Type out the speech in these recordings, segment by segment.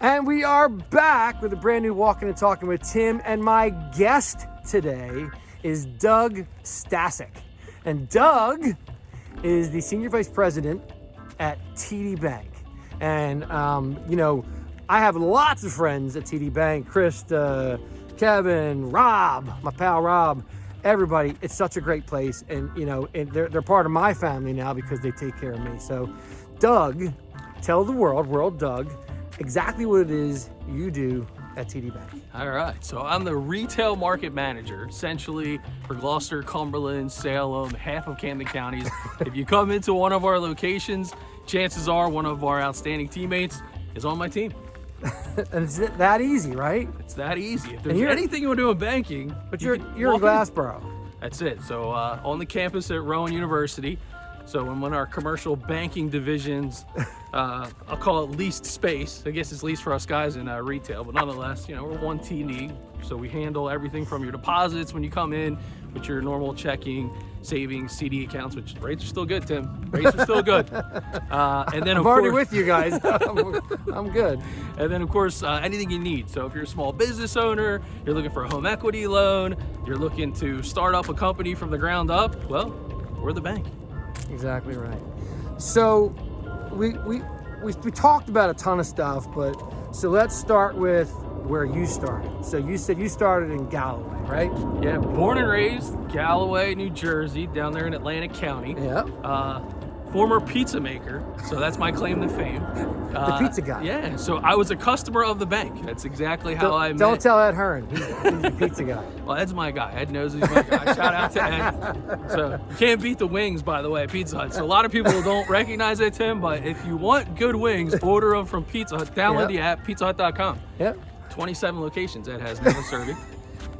And we are back with a brand new Walkin' and Talkin' with Tim. And my guest today is Doug Stasuk. And Doug is the Senior Vice President at TD Bank. And, I have lots of friends at TD Bank. Krista, Kevin, Rob, my pal Rob, everybody. It's such a great place. And, and they're part of my family now because they take care of me. So, Doug, tell the world Doug, exactly what it is you do at TD Bank. All right, so I'm the retail market manager, essentially for Gloucester, Cumberland, Salem, half of Camden counties. If you come into one of our locations, chances are one of our outstanding teammates is on my team. And it's that easy, right? It's that easy. If there's anything you want to do in banking, but you're in Glassboro. That's it. So on the campus at Rowan University. So in one of our commercial banking divisions, I'll call it leased space. I guess it's leased for us guys in retail, but nonetheless, we're one TD. So we handle everything from your deposits when you come in, with your normal checking, savings, CD accounts, which rates are still good, Tim. Rates are still good. And then I'm already with you guys. I'm good. And then of course, anything you need. So if you're a small business owner, you're looking for a home equity loan, you're looking to start up a company from the ground up, well, we're the bank. Exactly right. So we talked about a ton of stuff, but so let's start with where you started. So you said you started in Galloway, right? Yeah, born and raised Galloway, New Jersey, down there in Atlantic County. Yeah. Former pizza maker, so that's my claim to fame. The pizza guy. Yeah, so I was a customer of the bank. That's exactly how I met. Don't tell Ed Hearn. He's the pizza guy. Well, Ed's my guy. Ed knows he's my guy. Shout out to Ed. So you can't beat the wings, by the way, at Pizza Hut. So a lot of people don't recognize it, Tim, but if you want good wings, order them from Pizza Hut. Download the app, pizzahut.com. Yep. 27 locations Ed has now serving.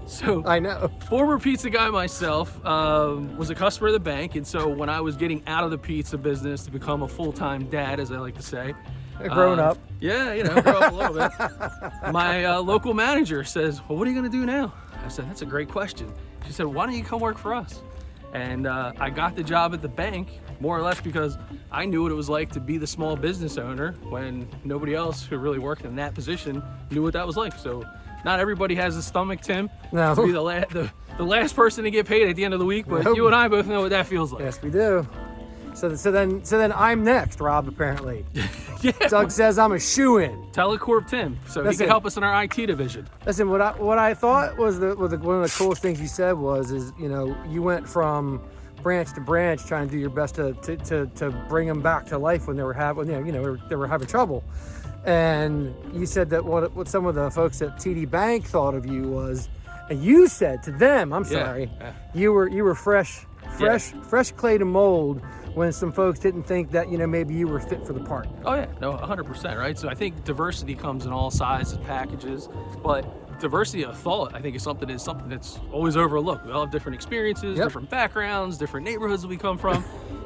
So I know. Former pizza guy myself, was a customer of the bank, and so when I was getting out of the pizza business to become a full-time dad, as I like to say, grown up. Yeah, grow up a little bit. My local manager says, "Well, what are you going to do now?" I said, "That's a great question." She said, "Why don't you come work for us?" And I got the job at the bank more or less because I knew what it was like to be the small business owner when nobody else who really worked in that position knew what that was like. So not everybody has the stomach, Tim, to be the last person to get paid at the end of the week, but you and I both know what that feels like. Yes, we do. So then I'm next, Rob, apparently. Yeah. Doug says I'm a shoo-in. Telecorp Tim, so he can help us in our IT division. Listen, what I thought was one of the coolest things you said is you went from branch to branch trying to do your best to bring them back to life when they were having trouble. And you said that what some of the folks at TD Bank thought of you was, and you said to them, you were fresh clay to mold when some folks didn't think that maybe you were fit for the part. Oh yeah, no, 100%, right? So I think diversity comes in all sizes, packages, but diversity of thought, I think, is something that's always overlooked. We all have different experiences, different backgrounds, different neighborhoods that we come from,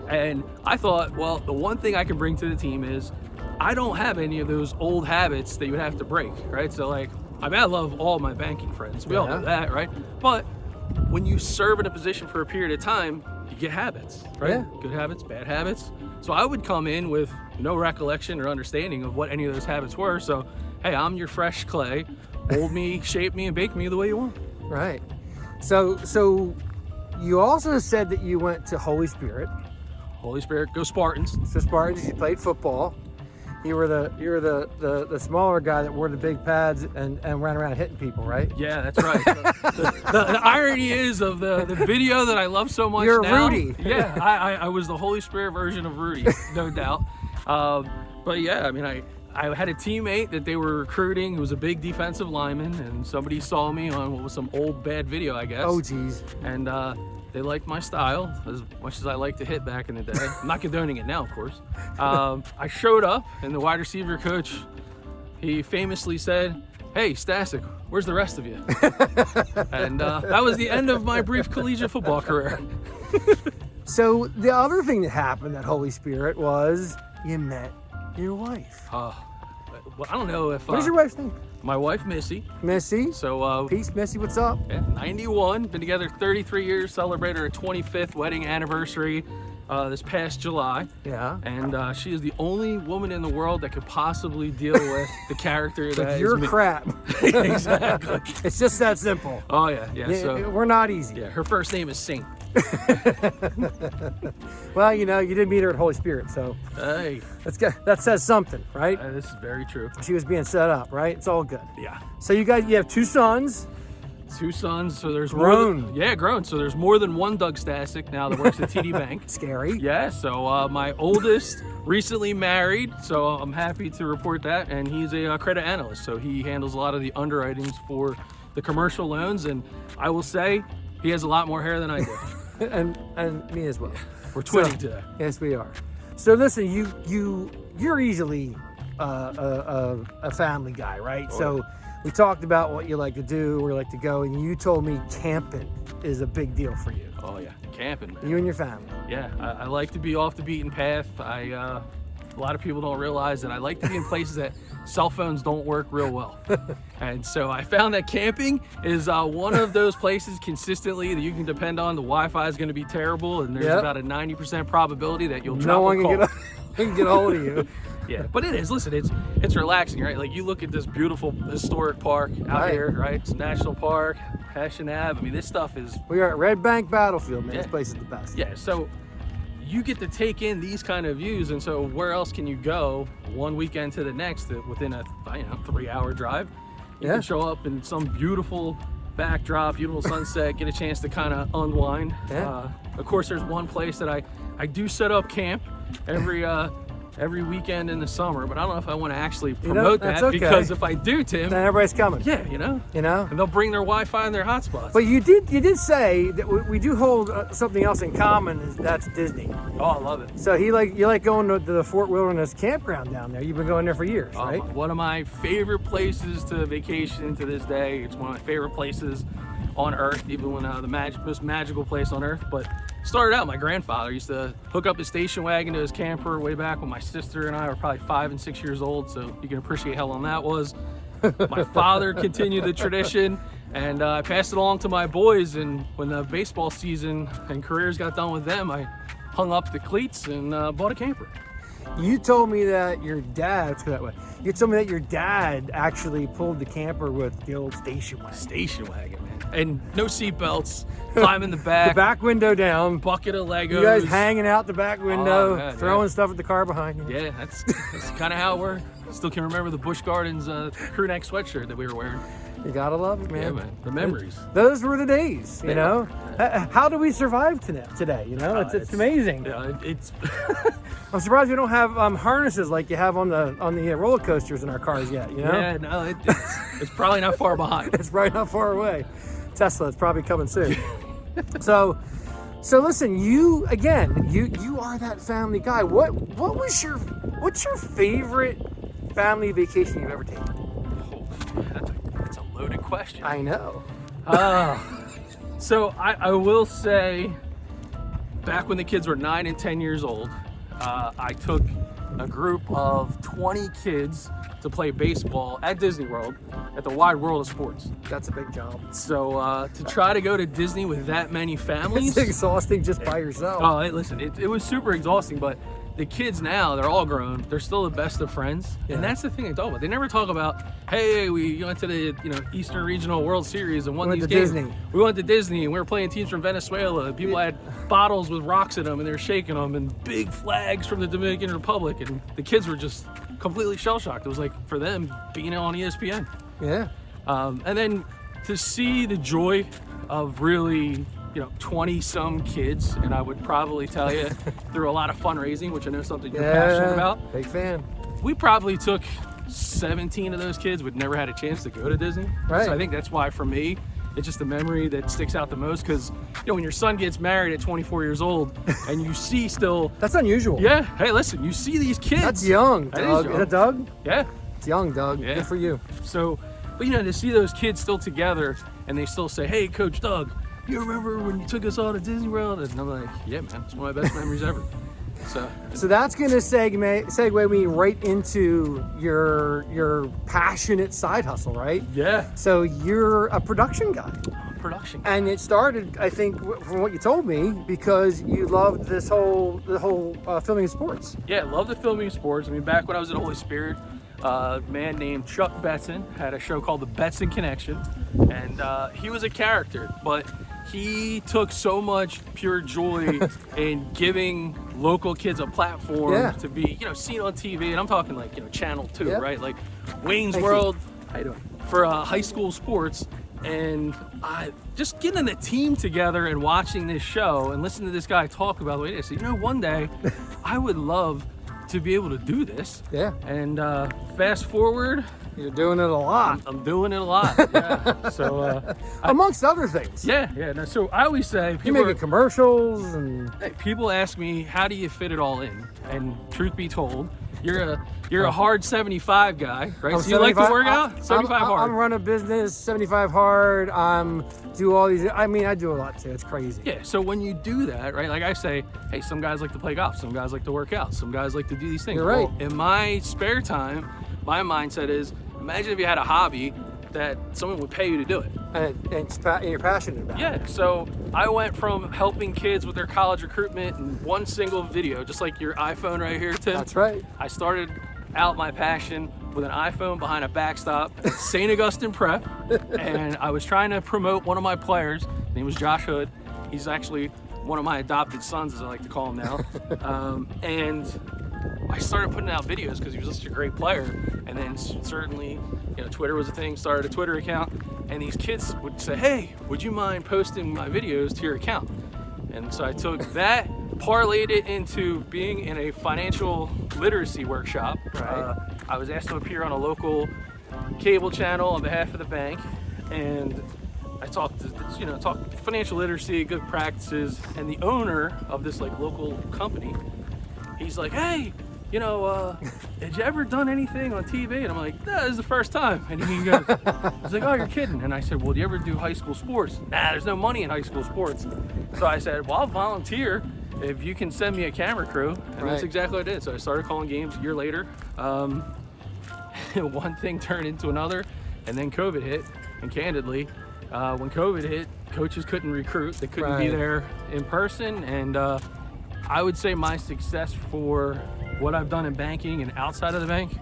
and I thought, well, the one thing I can bring to the team is I don't have any of those old habits that you have to break, right? So I love all my banking friends. We all know that, right? But when you serve in a position for a period of time, you get habits, right? Yeah. Good habits, bad habits. So I would come in with no recollection or understanding of what any of those habits were. So, hey, I'm your fresh clay. Mold me, shape me, and bake me the way you want. Right. So you also said that you went to Holy Spirit. Holy Spirit, go Spartans. So Spartans, you played football. You were the smaller guy that wore the big pads and ran around hitting people, right? Yeah, that's right. the irony is of the video that I love so much. You're now, Rudy. Yeah, I was the Holy Spirit version of Rudy, no doubt. But yeah, I mean, I had a teammate that they were recruiting who was a big defensive lineman, and somebody saw me on what was some old bad video, I guess. Oh, geez. And they liked my style as much as I liked to hit back in the day. I'm not condoning it now, of course. I showed up, and the wide receiver coach, he famously said, "Hey, Stasuk, where's the rest of you?" And that was the end of my brief collegiate football career. So the other thing that happened at Holy Spirit was you met your wife. Well, I don't know if... What is your wife's name? My wife, Missy. Missy. So, peace, Missy, what's up? Yeah, 91, been together 33 years, celebrated our 25th wedding anniversary. this past July. Yeah. And she is the only woman in the world that could possibly deal with the character that You're is me. crap. Exactly. It's just that simple. Oh yeah. So we're not easy. yeah, her first name is Saint. Well, you didn't meet her at Holy Spirit, so Hey, that says something, right? this is very true. She was being set up, right? It's all good. Yeah. So you have 2 sons. 2 sons, so there's Grown. grown. So there's more than one Doug Stasuk now that works at TD Bank. Scary. Yeah, so my oldest recently married, so I'm happy to report that, and he's a credit analyst, so he handles a lot of the underwritings for the commercial loans, and I will say he has a lot more hair than I do. and me as well. We're twinning today. Yes, we are. So listen, you're easily a family guy, right? Oh, So we talked about what you like to do, where you like to go, and you told me camping is a big deal for you. Oh yeah, camping, man. You and your family. Yeah, I like to be off the beaten path. A lot of people don't realize that I like to be in places that cell phones don't work real well. And so I found that camping is one of those places consistently that you can depend on. The Wi-Fi is going to be terrible, and there's about a 90% probability that you'll drop No one a call. can get a hold of you. Yeah, but it is. Listen, it's relaxing, right? Like you look at this beautiful historic park out here, right? It's a national park, Hessian Ave. I mean, this stuff is. We are at Red Bank Battlefield, man. Yeah. This place is the best. Yeah, so you get to take in these kind of views, and so where else can you go one weekend to the next within a 3-hour drive? You can show up in some beautiful backdrop, beautiful sunset, get a chance to kind of unwind. Yeah. Of course, there's one place that I do set up camp every weekend in the summer, but I don't know if I want to actually promote that because if I do, Tim, then everybody's coming. Yeah, and they'll bring their Wi-Fi and their hotspots. But you did say that we do hold something else in common. That's Disney. Oh, I love it. So you like going to the Fort Wilderness campground down there. You've been going there for years, right? One of my favorite places to vacation to this day. It's one of my favorite places on Earth, even when the most magical place on Earth. But started out, my grandfather used to hook up his station wagon to his camper way back when my sister and I were probably 5 and 6 years old, so you can appreciate how long that was. My father continued the tradition, and I passed it along to my boys, and when the baseball season and careers got done with them, I hung up the cleats and bought a camper. You told me that your dad, let's go that way. You told me that your dad actually pulled the camper with the old station wagon. Station wagon, man. And no seatbelts, climbing the back. The back window down. Bucket of Legos. You guys hanging out the back window, man, throwing stuff at the car behind you. Yeah, that's kind of how it worked. Still can remember the Busch Gardens crew neck sweatshirt that we were wearing. You gotta love it, man. Yeah, man. The memories. Those were the days, you know? How do we survive today? You know, it's amazing. Yeah, it's. I'm surprised we don't have harnesses like you have on the roller coasters in our cars yet. You know? Yeah, no, it's probably not far behind. It's probably not far away. Tesla, it's probably coming soon. So listen, you are that family guy. What's your favorite family vacation you've ever taken? Oh, that's a loaded question. I know. So I will say, back when the kids were 9 and 10 years old, I took a group of 20 kids to play baseball at Disney World at the Wide World of Sports. That's a big job. So to try to go to Disney with that many families, it's exhausting just by yourself. Oh, hey, listen, it was super exhausting, but the kids now, they're all grown. They're still the best of friends. Yeah. And that's the thing they talk about. They never talk about, hey, we went to the Eastern Regional World Series and won these games. Disney. We went to Disney and we were playing teams from Venezuela. People had bottles with rocks in them and they were shaking them, and big flags from the Dominican Republic. And the kids were just completely shell-shocked. It was like, for them, being on ESPN. Yeah. And then to see the joy of really 20-some kids, and I would probably tell you through a lot of fundraising, which I know is something you're passionate about. Big fan. We probably took 17 of those kids would never had a chance to go to Disney. Right. So I think that's why, for me, it's just a memory that sticks out the most, because when your son gets married at 24 years old and you see still... That's unusual. Yeah. Hey, listen, you see these kids. That's young, That Doug. is young. Is it Doug? Yeah. It's young, Doug. Yeah. Good for you. So, but to see those kids still together and they still say, hey, Coach Doug, you remember when you took us all to Disney World? And I'm like, yeah, man, it's one of my best memories ever. So that's going to segue me right into your passionate side hustle, right? Yeah. So you're a production guy. production guy. And it started, I think, from what you told me, because you loved the whole filming of sports. Yeah, I love the filming of sports. I mean, back when I was at Holy Spirit, a man named Chuck Betson had a show called The Betson Connection, and he was a character, but he took so much pure joy in giving local kids a platform to be, seen on TV, and I'm talking like, Channel 2, right? Like Wayne's World, how you doing? For high school sports, and just getting the team together and watching this show and listening to this guy talk about the way it is. So, one day I would love to be able to do this. Yeah. And fast forward, you're doing it a lot. I'm doing it a lot. Yeah. So amongst other things. Yeah. No, so I always say you're making commercials, and people ask me, how do you fit it all in? And truth be told, you're a hard 75 guy, right? So you like to work out? 75 hard. I'm run a business, 75 hard. Do all these. I mean, I do a lot too. It's crazy. Yeah. So when you do that, right? Like I say, hey, some guys like to play golf, some guys like to work out, some guys like to do these things. You're right. Well, in my spare time, my mindset is, imagine if you had a hobby that someone would pay you to do it. And you're passionate about it. Yeah, so I went from helping kids with their college recruitment in one single video, just like your iPhone right here, Tim. That's right. I started out my passion with an iPhone behind a backstop at St. Augustine Prep, and I was trying to promote one of my players. His name was Josh Hood. He's actually one of my adopted sons, as I like to call him now. And I started putting out videos because he was such a great player. And then certainly, Twitter was a thing, started a Twitter account, and these kids would say, hey, would you mind posting my videos to your account? And so I took that, parlayed it into being in a financial literacy workshop. Right. I was asked to appear on a local cable channel on behalf of the bank, and I talked financial literacy, good practices, and the owner of this local company, he's like, hey, had you ever done anything on TV? And I'm like, no, this is the first time. And he goes, he's like, oh, you're kidding. And I said, well, do you ever do high school sports? Nah, there's no money in high school sports. So I said, well, I'll volunteer if you can send me a camera crew. And that's exactly what I did. So I started calling games a year later. One thing turned into another, and then COVID hit. And candidly, when COVID hit, coaches couldn't recruit. They couldn't be there in person. And I would say my success for what I've done in banking and outside of the bank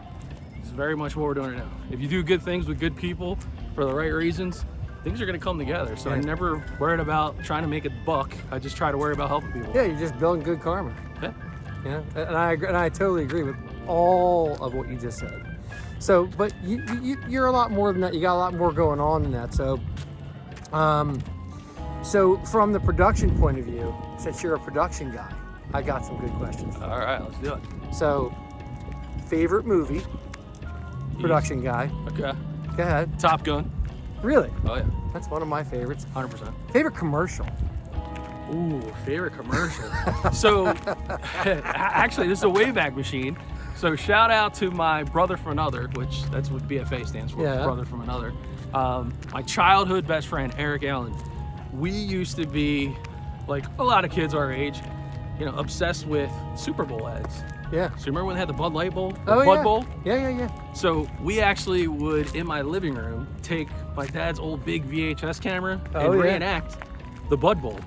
is very much what we're doing now. If you do good things with good people for the right reasons, things are going to come together. So I never worried about trying to make a buck. I just try to worry about helping people. Yeah, you're just building good karma. Yeah. And I totally agree with all of what you just said. So, but you're a lot more than that. You got a lot more going on than that. So, so from the production point of view, since you're a production guy, I got some good questions. All right, let's do it. So, favorite movie, production guy. Okay. Go ahead. Top Gun. Really? Oh, yeah. That's one of my favorites. 100%. Favorite commercial. Ooh, favorite commercial. So, actually, this is a Wayback Machine. So, shout out to my brother from another, which that's what BFA stands for, brother from another. My childhood best friend, Eric Allen. We used to be, like a lot of kids our age, obsessed with Super Bowl ads. Yeah. So remember when they had the Bud Light Bowl? Bud Bowl? Yeah. So we actually would, in my living room, take my dad's old big VHS camera and reenact the Bud Bowl.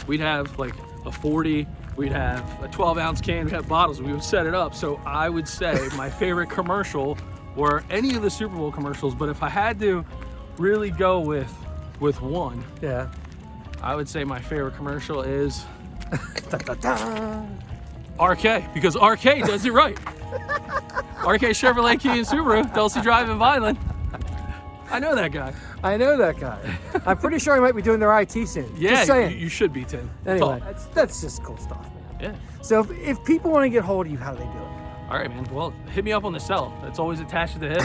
We'd have like a 40, we'd have a 12-ounce can, we'd have bottles, we would set it up. So I would say my favorite commercial were any of the Super Bowl commercials, but if I had to really go with one, I would say my favorite commercial is RK, because RK does it right. RK Chevrolet, Kia, and Subaru, Dulcie Drive in Vineland. I know that guy. I'm pretty sure he might be doing their IT soon. Yeah, just saying. You should be, Tim. Anyway, that's just cool stuff, man. Yeah. So if people want to get hold of you, how do they do it? All right, man. Well, hit me up on the cell. It's always attached to the hip.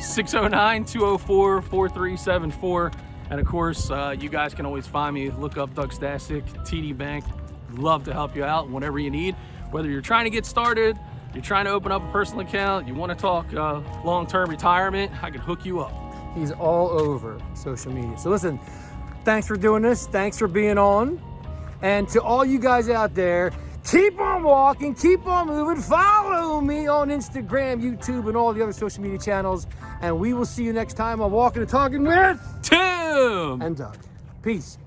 609-204-4374. And of course, you guys can always find me. Look up Doug Stasuk, TD Bank. Love to help you out whenever you need. Whether you're trying to get started, you're trying to open up a personal account, you want to talk long-term retirement, I can hook you up. He's all over social media. So listen, thanks for doing this. Thanks for being on. And to all you guys out there, keep on walking, keep on moving. Follow me on Instagram, YouTube, and all the other social media channels. And we will see you next time on Walkin' and Talkin' with Tim and Doug. Peace.